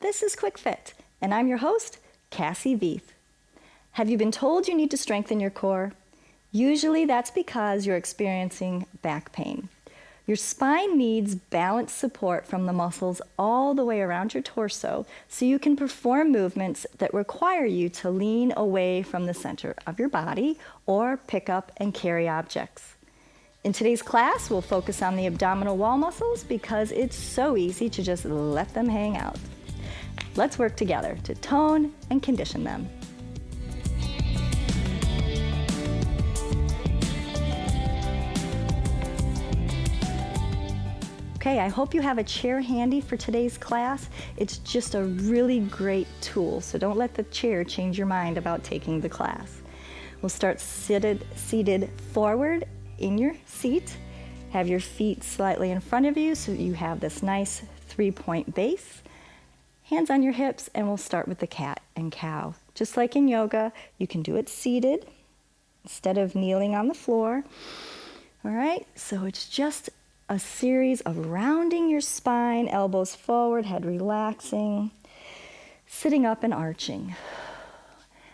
This is Quick Fit, and I'm your host, Cassie Veith. Have you been told you need to strengthen your core? Usually that's because you're experiencing back pain. Your spine needs balanced support from the muscles all the way around your torso so you can perform movements that require you to lean away from the center of your body or pick up and carry objects. In today's class, we'll focus on the abdominal wall muscles because it's so easy to just let them hang out. Let's work together to tone and condition them. Okay, I hope you have a chair handy for today's class. It's just a really great tool, so don't let the chair change your mind about taking the class. We'll start seated forward in your seat. Have your feet slightly in front of you so you have this nice 3-point base. Hands on your hips, and we'll start with the cat and cow. Just like in yoga, you can do it seated instead of kneeling on the floor. All right, so it's just a series of rounding your spine, elbows forward, head relaxing, sitting up and arching.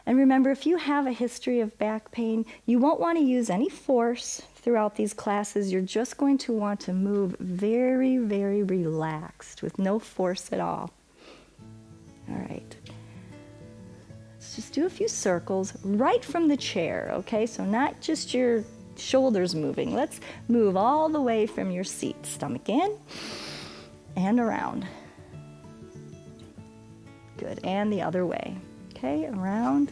And remember, if you have a history of back pain, you won't want to use any force throughout these classes. You're just going to want to move very, very relaxed with no force at all. All right. Let's just do a few circles right from the chair, okay? So not just your shoulders moving. Let's move all the way from your seat. Stomach in and around. Good. And the other way. Okay, around.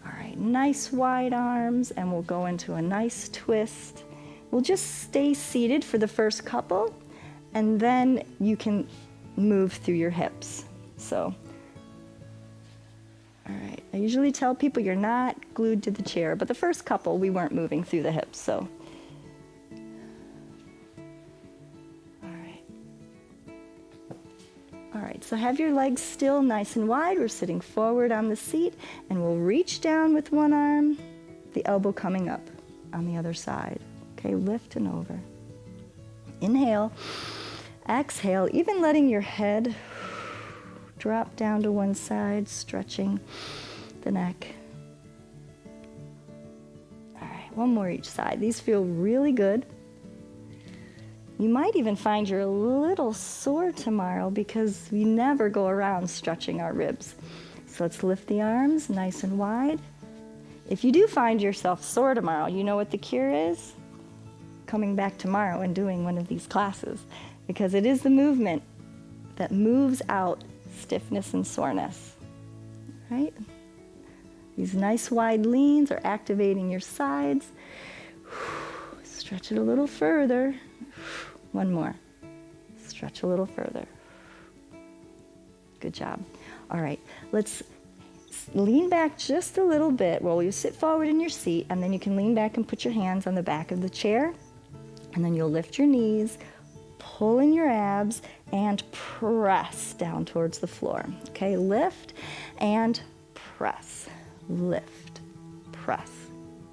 All right, nice wide arms, and we'll go into a nice twist. We'll just stay seated for the first couple, and then you can move through your hips. So, all right, I usually tell people you're not glued to the chair, but the first couple we weren't moving through the hips, so. All right, so have your legs still nice and wide. We're sitting forward on the seat, and we'll reach down with one arm, the elbow coming up on the other side. Okay, lift and over. Inhale, exhale, even letting your head drop down to one side, stretching the neck. All right, one more each side. These feel really good. You might even find you're a little sore tomorrow because we never go around stretching our ribs. So let's lift the arms nice and wide. If you do find yourself sore tomorrow, you know what the cure is? Coming back tomorrow and doing one of these classes, because it is the movement that moves out stiffness and soreness, right? These nice wide leans are activating your sides. Stretch it a little further. One more. Stretch a little further. Good job. All right, let's lean back just a little bit. Well, you sit forward in your seat, and then you can lean back and put your hands on the back of the chair, and then you'll lift your knees, pull in your abs, and press down towards the floor. Okay, lift and press. Lift, press,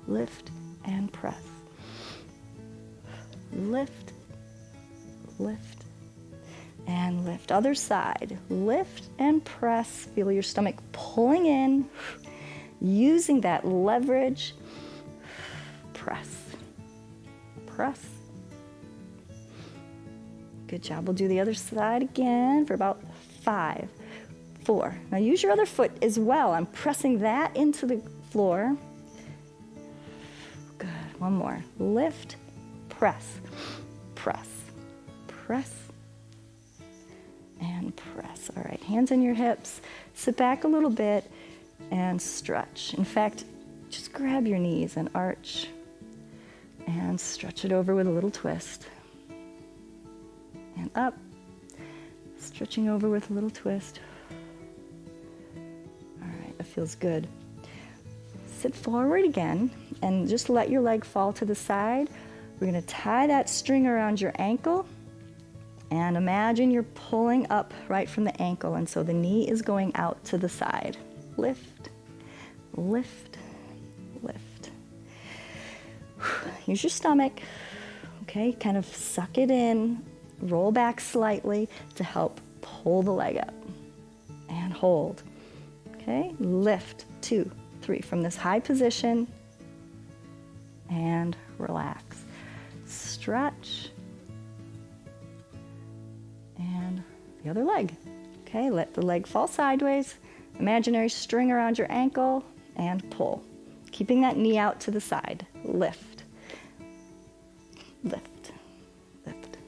lift, and press. Lift, lift, and lift. Other side. Lift and press. Feel your stomach pulling in. Using that leverage. Press. Press. Good job. We'll do the other side again for about 5, 4. Now use your other foot as well. I'm pressing that into the floor. Good. One more. Lift. Press, press, press, and press. All right, hands on your hips. Sit back a little bit and stretch. In fact, just grab your knees and arch and stretch it over with a little twist. And up, stretching over with a little twist. All right, that feels good. Sit forward again and just let your leg fall to the side. We're going to tie that string around your ankle, and imagine you're pulling up right from the ankle, and so the knee is going out to the side. Lift, lift, lift. Use your stomach, okay? Kind of suck it in roll back slightly to help pull the leg up. And hold. Okay, lift, 2, 3 from this high position. And relax. Stretch. And the other leg. Okay, let the leg fall sideways. Imaginary string around your ankle and pull. Keeping that knee out to the side. Lift. Lift. Lift.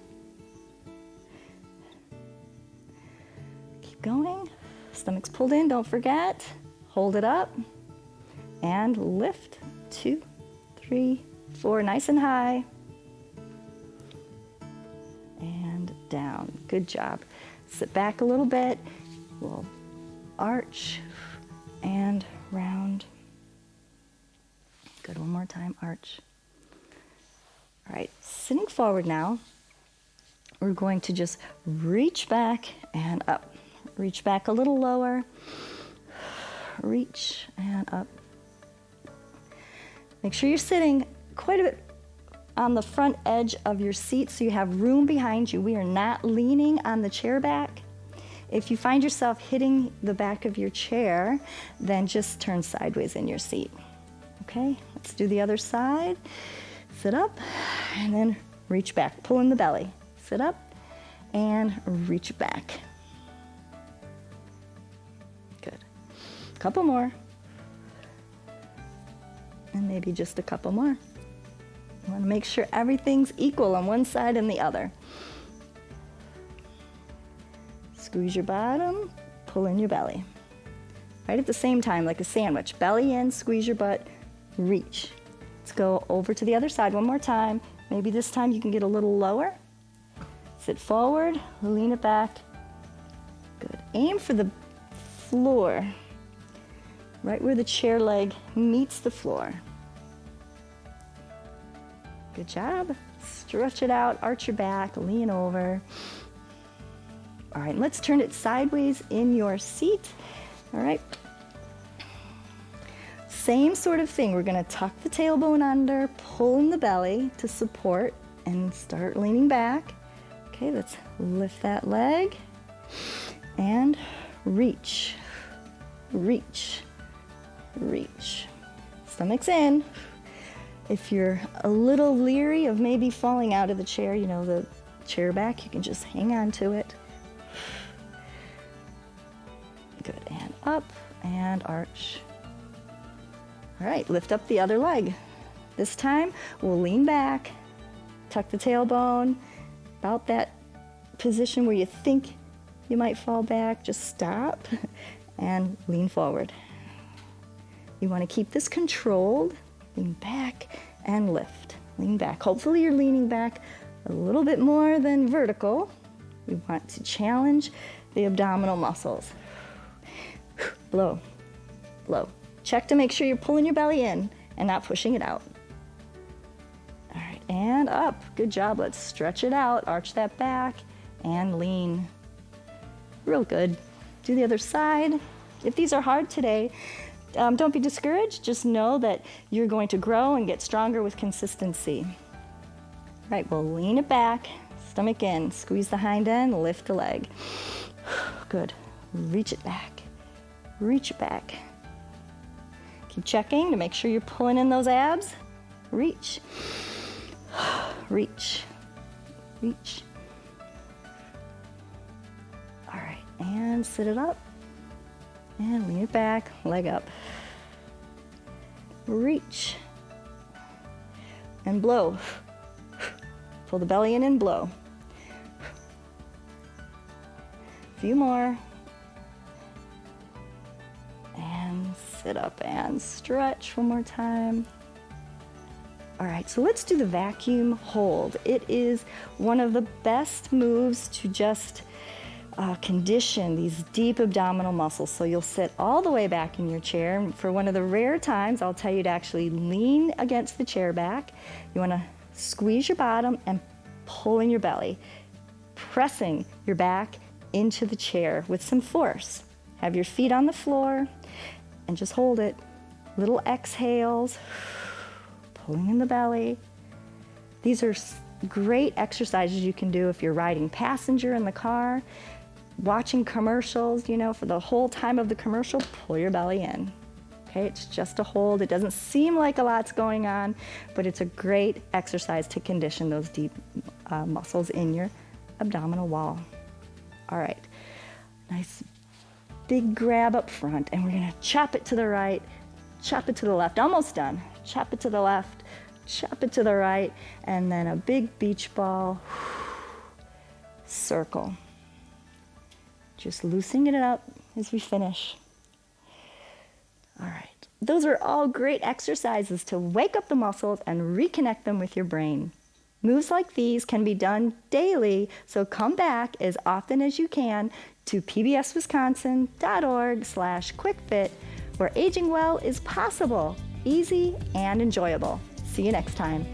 Keep going. Stomach's pulled in, don't forget. Hold it up. And lift. 2, 3, 4, nice and high. And down. Good job. Sit back a little bit. We'll arch and round. Good, one more time, arch. All right, sitting forward now, we're going to just reach back and up. Reach back a little lower. Reach and up. Make sure you're sitting quite a bit on the front edge of your seat so you have room behind you. We are not leaning on the chair back. If you find yourself hitting the back of your chair, then just turn sideways in your seat. Okay, let's do the other side. Sit up and then reach back. Pull in the belly. Sit up and reach back. Good. Couple more. And maybe just a couple more. You want to make sure everything's equal on one side and the other. Squeeze your bottom, pull in your belly. Right at the same time, like a sandwich. Belly in, squeeze your butt, reach. Let's go over to the other side one more time. Maybe this time you can get a little lower. Sit forward, lean it back. Good. Aim for the floor, right where the chair leg meets the floor. Good job. Stretch it out, arch your back, lean over. All right, let's turn it sideways in your seat. All right. Same sort of thing. We're going to tuck the tailbone under, pull in the belly to support, and start leaning back. Okay, let's lift that leg and reach, reach, reach. Stomach's in. If you're a little leery of maybe falling out of the chair, you know, the chair back, you can just hang on to it. Good, and up and arch. All right, lift up the other leg. This time, we'll lean back, tuck the tailbone, about that position where you think you might fall back, just stop and lean forward. You want to keep this controlled. Lean back and lift. Lean back. Hopefully you're leaning back a little bit more than vertical. We want to challenge the abdominal muscles. Blow, blow. Check to make sure you're pulling your belly in and not pushing it out. All right, and up. Good job. Let's stretch it out. Arch that back and lean. Real good. Do the other side. If these are hard today, don't be discouraged. Just know that you're going to grow and get stronger with consistency. All right, we'll lean it back, stomach in, squeeze the hind end, lift the leg. Good. Reach it back. Reach it back. Keep checking to make sure you're pulling in those abs. Reach. Reach. Reach. All right, and sit it up. And lean it back, leg up. Reach. And blow. Pull the belly in and blow. A few more. And sit up and stretch one more time. All right, so let's do the vacuum hold. It is one of the best moves to just condition these deep abdominal muscles. So you'll sit all the way back in your chair. For one of the rare times, I'll tell you to actually lean against the chair back. You want to squeeze your bottom and pull in your belly, pressing your back into the chair with some force. Have your feet on the floor and just hold it. Little exhales, pulling in the belly. These are great exercises you can do if you're riding passenger in the car, watching commercials, for the whole time of the commercial, pull your belly in. Okay, it's just a hold. It doesn't seem like a lot's going on, but it's a great exercise to condition those deep muscles in your abdominal wall. All right, nice big grab up front, and we're gonna chop it to the right, chop it to the left, almost done. Chop it to the left, chop it to the right, and then a big beach ball, circle. Just loosening it up as we finish. All right, those are all great exercises to wake up the muscles and reconnect them with your brain. Moves like these can be done daily, so come back as often as you can to pbswisconsin.org/quickfit, where aging well is possible, easy, and enjoyable. See you next time.